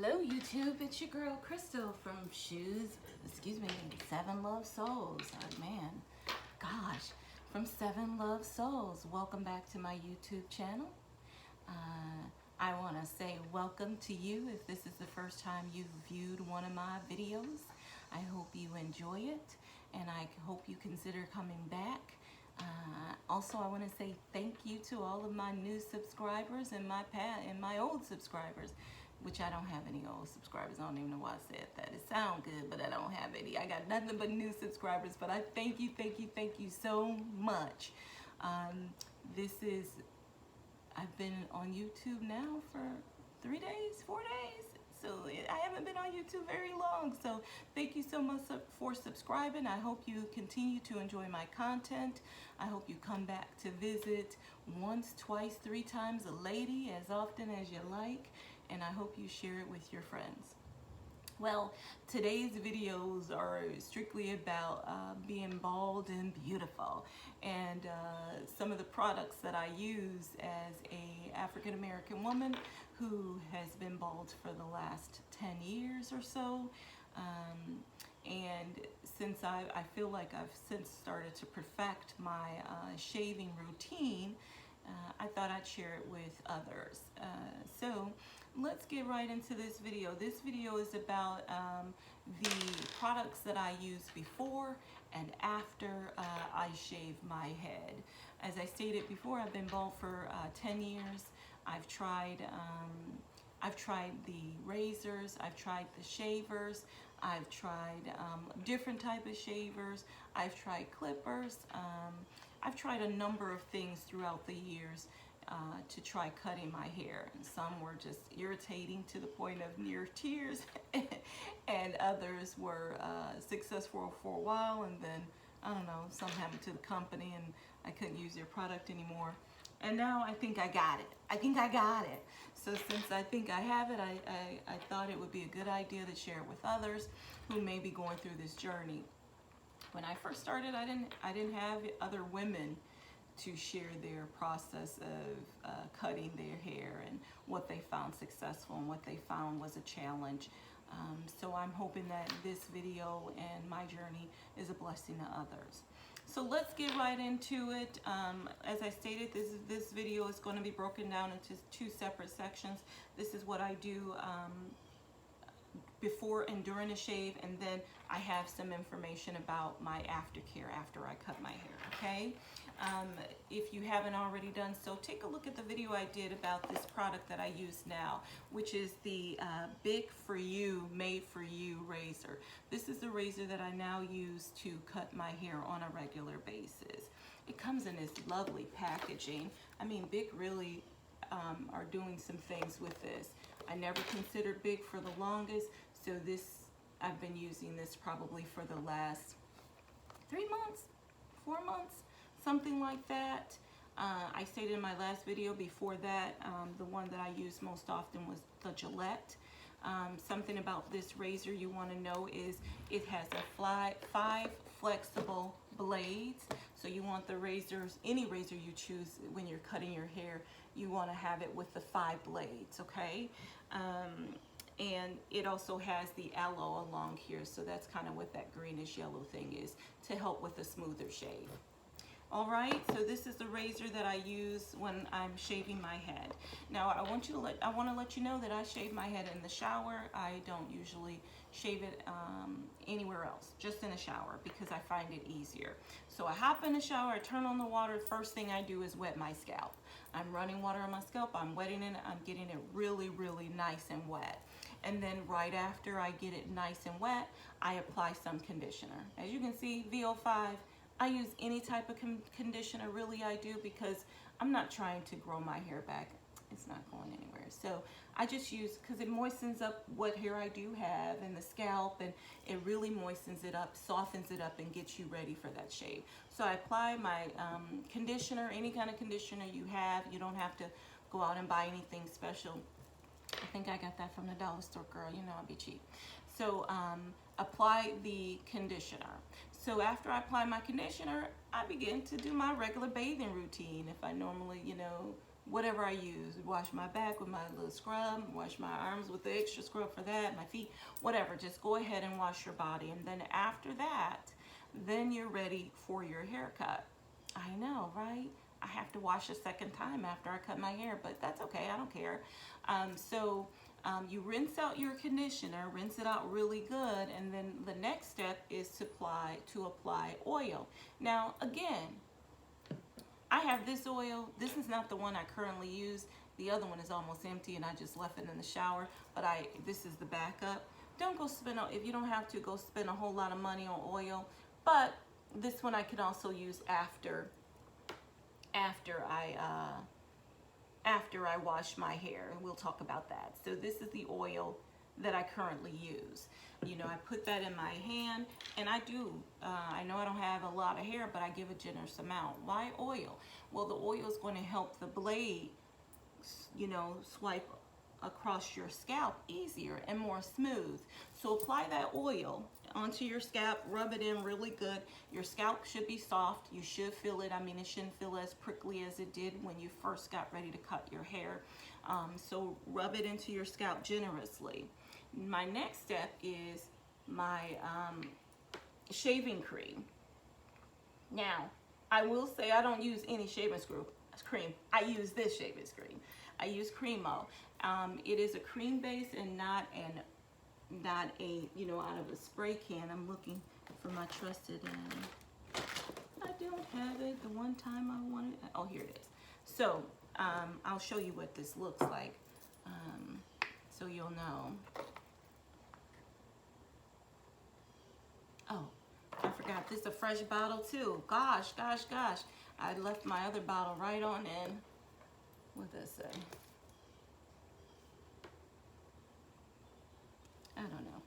Hello YouTube, it's your girl Crystal from Seven Love Souls. Oh, man, gosh, from Seven Love Souls. Welcome back to my YouTube channel. I want to say welcome to you if this is the first time you've viewed one of my videos. I hope you enjoy it and I hope you consider coming back. Also, I want to say thank you to all of my new subscribers and my old subscribers, which I don't have any old subscribers. I don't even know why I said that. It sounds good, but I don't have any. I got nothing but new subscribers, but I thank you so much. I've been on YouTube now for 4 days. So I haven't been on YouTube very long. So thank you so much for subscribing. I hope you continue to enjoy my content. I hope you come back to visit once, twice, 3 times a lady, as often as you like. And I hope you share it with your friends. Well, today's videos are strictly about being bald and beautiful, and some of the products that I use as a African American woman who has been bald for the last 10 years or so. And since I feel like I've since started to perfect my shaving routine, I thought I'd share it with others. So let's get right into this video. This video is about the products that I used before and after I shaved my head. As I stated before, I've been bald for 10 years. I've tried the razors, I've tried the shavers, I've tried different type of shavers, I've tried clippers, I've tried a number of things throughout the years to try cutting my hair, and some were just irritating to the point of near tears and others were successful for a while, and then I don't know, something happened to the company and I couldn't use their product anymore. And now I think I got it. So since I think I have it, I thought it would be a good idea to share it with others who may be going through this journey. When I first started, I didn't have other women to share their process of cutting their hair and what they found successful and what they found was a challenge. So I'm hoping that this video and my journey is a blessing to others. So let's get right into it. As I stated, this video is going to be broken down into 2 separate sections. This is what I do before and during a shave, and then I have some information about my aftercare after I cut my hair, okay? If you haven't already done so, take a look at the video I did about this product that I use now, which is the BIC Made for You razor. This is the razor that I now use to cut my hair on a regular basis. It comes in this lovely packaging. I mean, BIC really are doing some things with this. I never considered BIC for the longest, so I've been using this probably for the last 3 months, 4 months, something like that. I stated in my last video before that, the one that I used most often was the Gillette. Something about this razor you want to know is it has 5 flexible blades. So you want the razors, any razor you choose when you're cutting your hair, you want to have it with the 5 blades, okay? And it also has the aloe along here, so that's kind of what that greenish yellow thing is to help with a smoother shave. All right, so this is the razor that I use when I'm shaving my head. Now I want to let you know that I shave my head in the shower. I don't usually shave it anywhere else, just in the shower, because I find it easier. So I hop in the shower, I turn on the water. First thing I do is wet my scalp. I'm running water on my scalp, I'm wetting it, I'm getting it really, really nice and wet. And then right after I get it nice and wet, I apply some conditioner. As you can see, VO5, I use any type of conditioner, really I do, because I'm not trying to grow my hair back. It's not going anywhere. So I just use, because it moistens up what hair I do have in the scalp, and it really moistens it up, softens it up, and gets you ready for that shave. So I apply my conditioner, any kind of conditioner you have. You don't have to go out and buy anything special. I think I got that from the dollar store, girl. You know I'll be cheap. So apply the conditioner. So after I apply my conditioner, I begin to do my regular bathing routine. If I normally, whatever I use. Wash my back with my little scrub, wash my arms with the extra scrub for that, my feet, whatever. Just go ahead and wash your body. And then after that, then you're ready for your haircut. I know, right? I have to wash a second time after I cut my hair, but that's okay, I don't care. You rinse out your conditioner, rinse it out really good, and then the next step is to apply oil. Now, again, I have this oil. This is not the one I currently use. The other one is almost empty, and I just left it in the shower, but this is the backup. Don't go spend, if you don't have to, go spend a whole lot of money on oil, but this one I can also use after I wash my hair, and we'll talk about that. So this is the oil that I currently use. You know, I put that in my hand, and I know I don't have a lot of hair, but I give a generous amount. Why oil? Well, the oil is going to help the blade, you know, swipe across your scalp easier and more smooth. So apply that oil onto your scalp, rub it in really good. Your scalp should be soft. You should feel it. I mean, it shouldn't feel as prickly as it did when you first got ready to cut your hair. So rub it into your scalp generously. My next step is my shaving cream. Now, I will say I don't use any shaving cream. I use this shaving cream. I use CREMO. It is a cream base and not a, you know, out of a spray can. I'm looking for my trusted, and I don't have it. The one time I wanted, oh, here it is. So I'll show you what this looks like, so you'll know. Oh, I forgot, this is a fresh bottle too. Gosh. I left my other bottle right on in. What does that say? I don't know.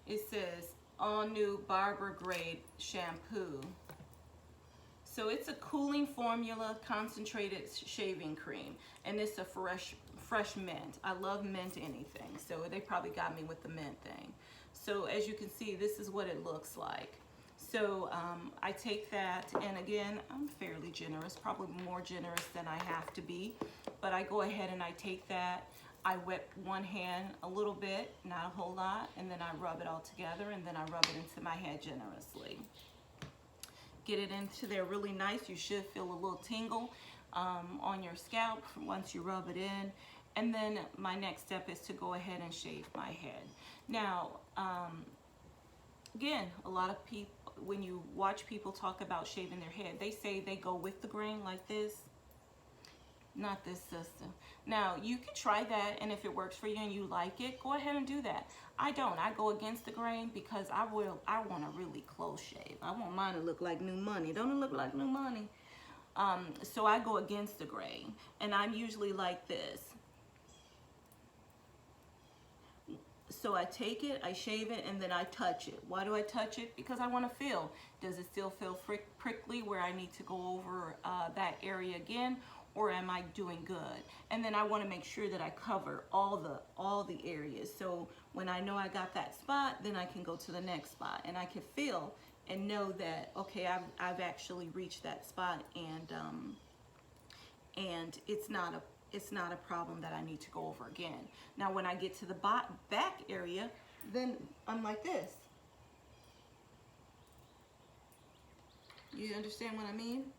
It says all new barber grade shampoo. So it's a cooling formula concentrated shaving cream, and it's a fresh mint. I love mint anything, so they probably got me with the mint thing. So as you can see, this is what it looks like. So I take that, and again, I'm fairly generous, probably more generous than I have to be, but I go ahead and I take that, I wet one hand a little bit, not a whole lot, and then I rub it all together, and then I rub it into my head generously. Get it into there really nice. You should feel a little tingle on your scalp once you rub it in. And then my next step is to go ahead and shave my head. Now, again, a lot of people, when you watch people talk about shaving their head, they say they go with the grain like this. Not this system. Now, you can try that, and if it works for you and you like it, go ahead and do that. I don't. I go against the grain because I want a really close shave. I want mine to look like new money. Don't it look like new money? So I go against the grain, and I'm usually like this. So I take it, I shave it, and then I touch it. Why do I touch it? Because I want to feel. Does it still feel prickly where I need to go over that area again? Or am I doing good? And then I want to make sure that I cover all the areas. So when I know I got that spot, then I can go to the next spot, and I can feel and know that, okay, I've actually reached that spot, and it's not a problem that I need to go over again. Now when I get to the back area, then I'm like this. You understand what I mean?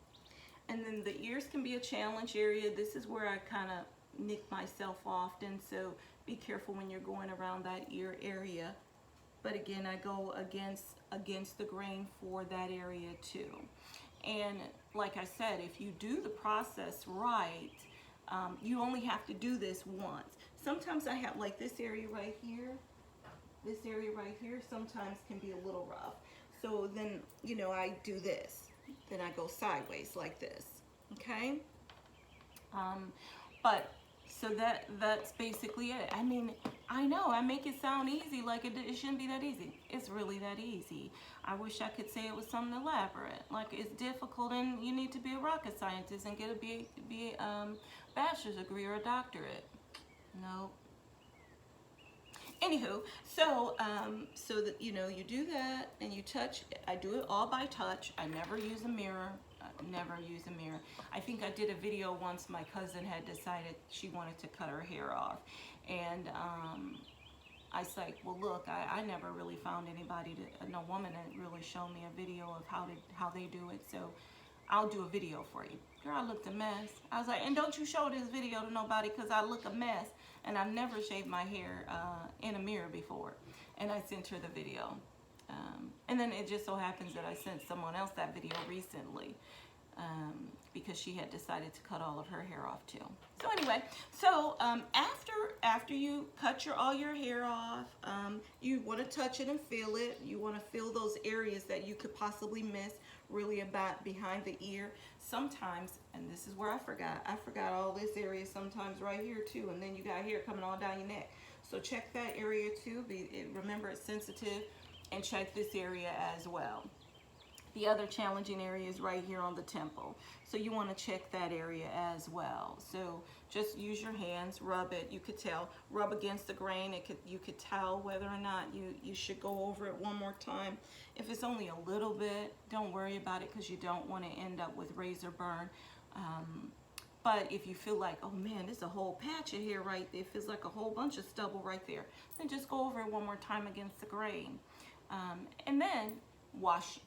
And then the ears can be a challenge area. This is where I kind of nick myself often, so be careful when you're going around that ear area. But again, I go against the grain for that area too. And like I said, if you do the process right, you only have to do this once. Sometimes I have, like this area right here, sometimes can be a little rough. So then, you know, I do this. Then I go sideways like this, okay? But so that's basically it. I mean, I know I make it sound easy, like it shouldn't be that easy. It's really that easy. I wish I could say it was something elaborate. Like it's difficult, and you need to be a rocket scientist and get a bachelor's degree or a doctorate. No. Anywho, so that, you know, you do that and you touch. I do it all by touch. I never use a mirror. never use a mirror. I think I did a video once. My cousin had decided she wanted to cut her hair off, and I was like, well, look, I never really found anybody, no woman that really showed me a video of how they do it, so I'll do a video for you. Girl, I looked a mess. I was like, and don't you show this video to nobody because I look a mess. And I've never shaved my hair in a mirror before. And I sent her the video. And then it just so happens that I sent someone else that video recently because she had decided to cut all of her hair off too. So anyway, so after you cut all your hair off, you want to touch it and feel it. You want to feel those areas that you could possibly miss, really about behind the ear. Sometimes, and this is where I forgot all this area sometimes right here too, and then you got hair coming all down your neck. So check that area too. Remember, it's sensitive, and check this area as well. The other challenging area is right here on the temple. So you want to check that area as well. So just use your hands, rub it. You could tell, rub against the grain. You could tell whether or not you should go over it one more time. If it's only a little bit, don't worry about it because you don't want to end up with razor burn. But if you feel like, oh man, there's a whole patch of hair right there, it feels like a whole bunch of stubble right there, then just go over it one more time against the grain. And then wash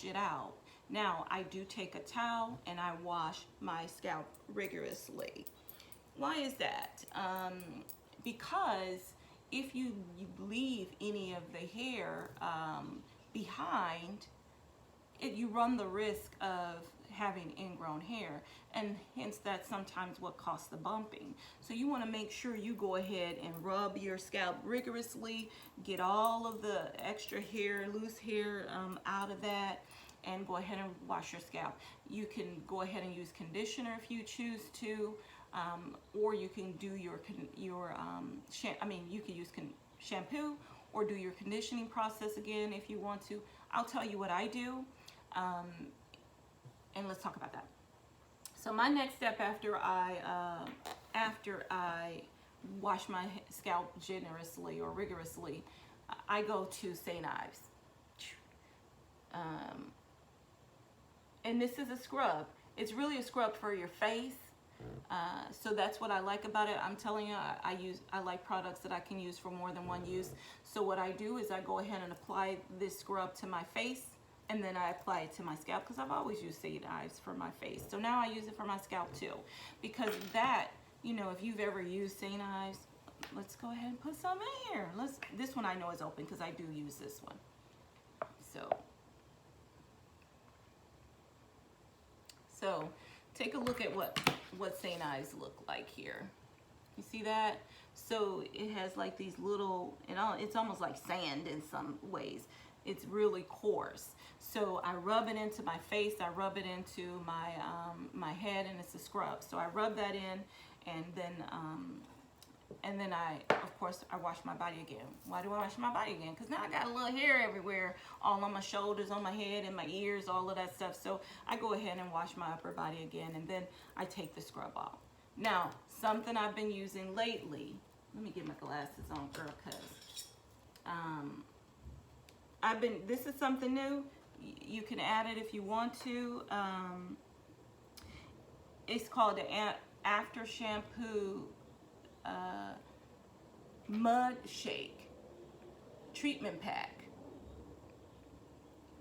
it out. Now, I do take a towel and I wash my scalp rigorously. Why is that? Because if you leave any of the hair behind, you run the risk of having ingrown hair, and hence that's sometimes what causes the bumping. So you want to make sure you go ahead and rub your scalp rigorously, get all of the extra hair, loose hair out of that, and go ahead and wash your scalp. You can go ahead and use conditioner if you choose to, or you can do you can use shampoo or do your conditioning process again if you want to. I'll tell you what I do. And let's talk about that. So my next step after I wash my scalp generously or rigorously, I go to St. Ives. And this is a scrub. It's really a scrub for your face. So that's what I like about it. I'm telling you, I like products that I can use for more than one use. So what I do is I go ahead and apply this scrub to my face, and then I apply it to my scalp because I've always used St. Ives for my face. So now I use it for my scalp too. Because that, if you've ever used St. Ives, let's go ahead and put some in here. This one I know is open because I do use this one. So take a look at what St. Ives look like here. You see that? So it has like these little, it's almost like sand in some ways. It's really coarse. So I rub it into my face, I rub it into my head, and it's a scrub. So I rub that in, and then of course I wash my body again. Why do I wash my body again? Because now I got a little hair everywhere, all on my shoulders, on my head, and my ears, all of that stuff. So I go ahead and wash my upper body again, and then I take the scrub off. Now, something I've been using lately, let me get my glasses on, girl, because this is something new. You can add it if you want to. It's called the After Shampoo Mud Shake Treatment Pack.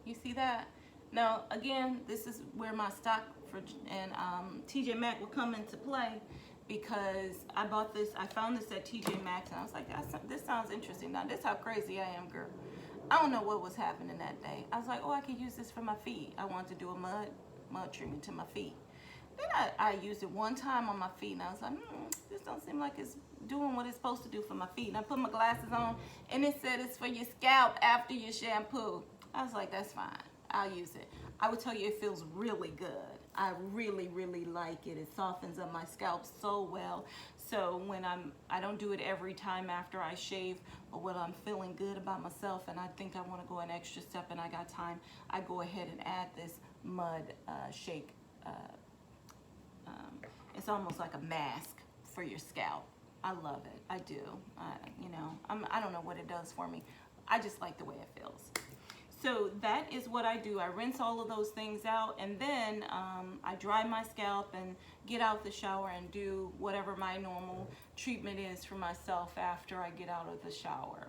You see that? Now, again, this is where my stock and TJ Maxx will come into play, because I found this at TJ Maxx, and I was like, this sounds interesting. Now, this is how crazy I am, girl. I don't know what was happening that day. I was like, oh, I could use this for my feet. I wanted to do a mud treatment to my feet. Then I used it one time on my feet, and I was like, this don't seem like it's doing what it's supposed to do for my feet. And I put my glasses on, and it said it's for your scalp after your shampoo. I was like, that's fine. I'll use it. I would tell you it feels really good. I really, really like it. It softens up my scalp so well. So when I don't do it every time after I shave, but when I'm feeling good about myself and I think I want to go an extra step and I got time, I go ahead and add this mud shake. It's almost like a mask for your scalp. I love it. I do. I don't know what it does for me. I just like the way it feels. So that is what I do. I rinse all of those things out, and then I dry my scalp and get out the shower and do whatever my normal treatment is for myself after I get out of the shower.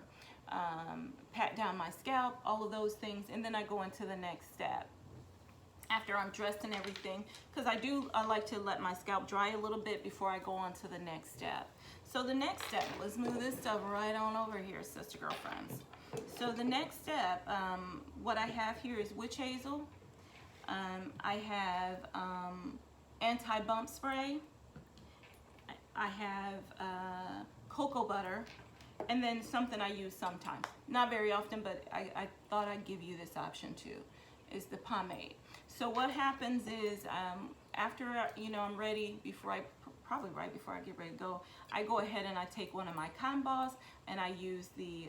Pat down my scalp, all of those things, and then I go into the next step. After I'm dressed and everything, because I like to let my scalp dry a little bit before I go on to the next step. So the next step, let's move this stuff right on over here, sister girlfriends. So the next step, what I have here is witch hazel. I have anti-bump spray. I have cocoa butter. And then something I use sometimes. Not very often, but I thought I'd give you this option too, is the pomade. So what happens is after, I'm ready, probably right before I get ready to go, I go ahead and I take one of my cotton balls and I use the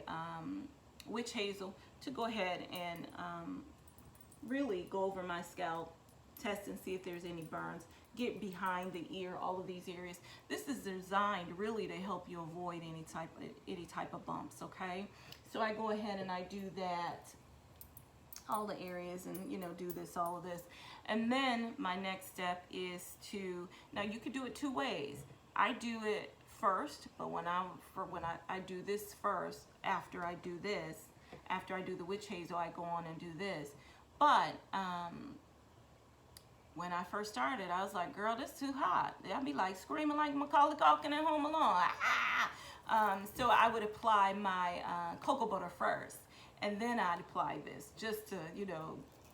witch hazel to go ahead and really go over my scalp, test and see if there's any burns, get behind the ear, all of these areas. This is designed really to help you avoid any type of bumps, okay? So I go ahead and I do that, all the areas, and do this, all of this. And then my next step is to, now you could do it two ways. I do it first, but when I do this first, after I do this, after I do the witch hazel, I go on and do this. But when I first started, I was like, girl, this is too hot. I'd be like screaming like Macaulay Culkin in Home Alone. So I would apply my cocoa butter first, and then I'd apply this just to,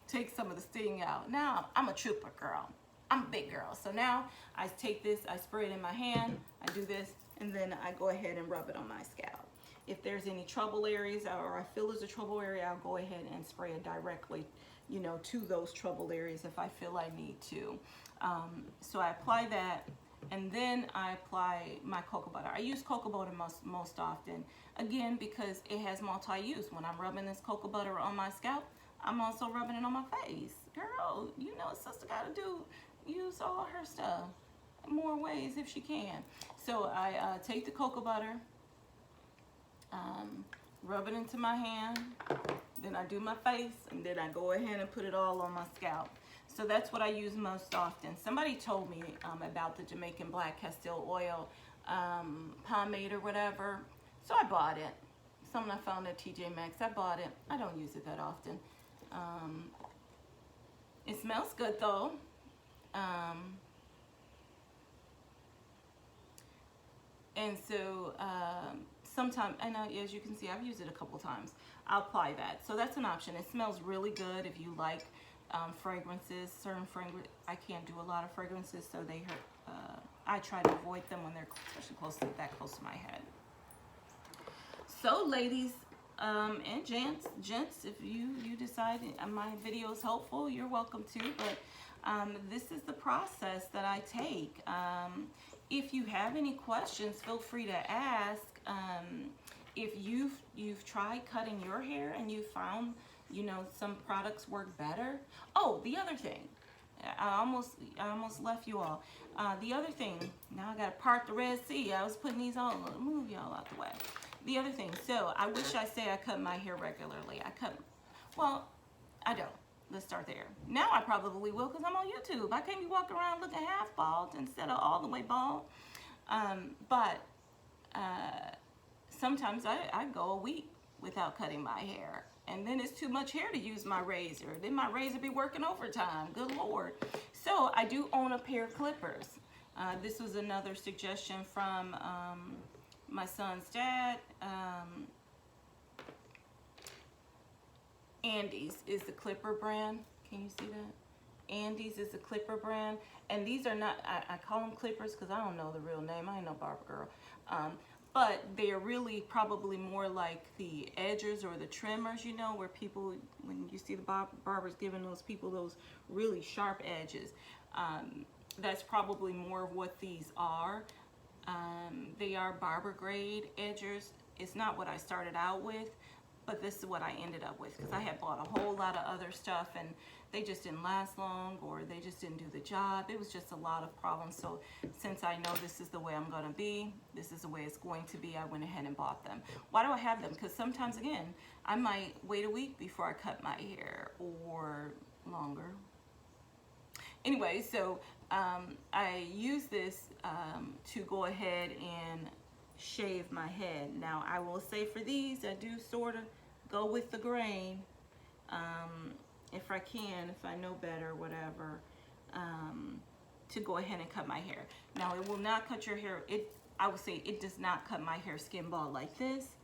take some of the sting out. Now I'm a trooper girl. I'm a big girl. So now I take this, I spray it in my hand, I do this, and then I go ahead and rub it on my scalp. If there's any trouble areas or I feel there's a trouble area, I'll go ahead and spray it directly, to those trouble areas if I feel I need to. So I apply that, and then I apply my cocoa butter. I use cocoa butter most often, again, because it has multi-use. When I'm rubbing this cocoa butter on my scalp, I'm also rubbing it on my face. Girl, sister gotta use all her stuff more ways if she can. So I take the cocoa butter, rub it into my hand, then I do my face, and then I go ahead and put it all on my scalp. So that's what I use most often. Somebody told me about the Jamaican Black Castile Oil pomade or whatever, so I bought it. Something I found at TJ Maxx. I bought it. I don't use it that often. It smells good though. And so sometimes, and as you can see, I've used it a couple times. I'll apply that. So that's an option. It smells really good if you like fragrances. Certain fragrance, I can't do a lot of fragrances, so they hurt. I try to avoid them when they're especially that close to my head. So ladies and gents, if you decide my video is helpful, you're welcome to. But this is the process that I take. If you have any questions, feel free to ask. If you've tried cutting your hair and you found some products work better. Oh, the other thing, I almost left you all. The other thing, now I gotta part the Red Sea. I was putting these on. Move y'all out the way. The other thing, so I wish I say I cut my hair regularly. Well, I don't. Let's start there. Now I probably will, because I'm on YouTube. I can't be walking around looking half bald instead of all the way bald. But sometimes I go a week without cutting my hair. And then it's too much hair to use my razor. Then my razor be working overtime. Good Lord. So I do own a pair of clippers. This was another suggestion from my son's dad. Andes is the clipper brand. Can you see that? Andes is the clipper brand. And these are not, I call them clippers because I don't know the real name. I ain't no barber girl. But they are really probably more like the edgers or the trimmers, where people, when you see the barbers giving those people those really sharp edges, that's probably more of what these are. They are barber grade edgers. It's not what I started out with, but this is what I ended up with, because I had bought a whole lot of other stuff and they just didn't last long, or they just didn't do the job. It was just a lot of problems. So since I know this is the way I'm gonna be, this is the way it's going to be, I went ahead and bought them. Why do I have them? Because sometimes, again, I might wait a week before I cut my hair, or longer. Anyway, so I use this to go ahead and shave my head. Now, I will say for these, I do sort of go with the grain. If I can, if I know better, whatever, to go ahead and cut my hair. Now, it will not cut your hair. I would say it does not cut my hair skin bald like this,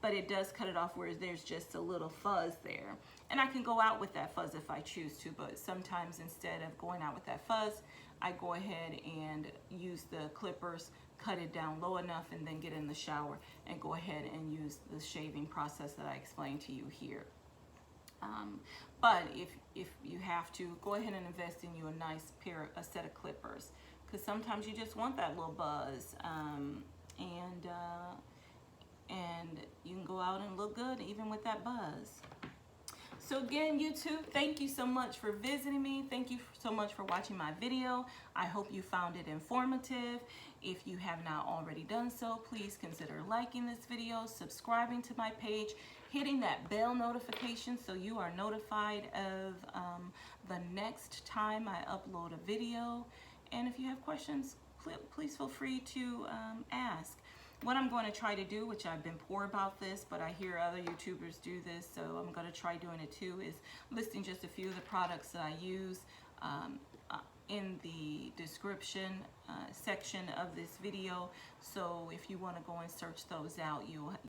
but it does cut it off where there's just a little fuzz there. And I can go out with that fuzz if I choose to, but sometimes instead of going out with that fuzz, I go ahead and use the clippers, cut it down low enough, and then get in the shower and go ahead and use the shaving process that I explained to you here. But if you have to, go ahead and invest in you a set of clippers, because sometimes you just want that little buzz, and you can go out and look good even with that buzz. So again, YouTube, thank you so much for visiting me. Thank you so much for watching my video. I hope you found it informative. If you have not already done so, please consider liking this video, subscribing to my page, hitting that bell notification so you are notified of the next time I upload a video. And if you have questions, please feel free to ask. What I'm going to try to do, which I've been poor about this, but I hear other YouTubers do this, so I'm going to try doing it too, is listing just a few of the products that I use in the description section of this video. So if you want to go and search those out,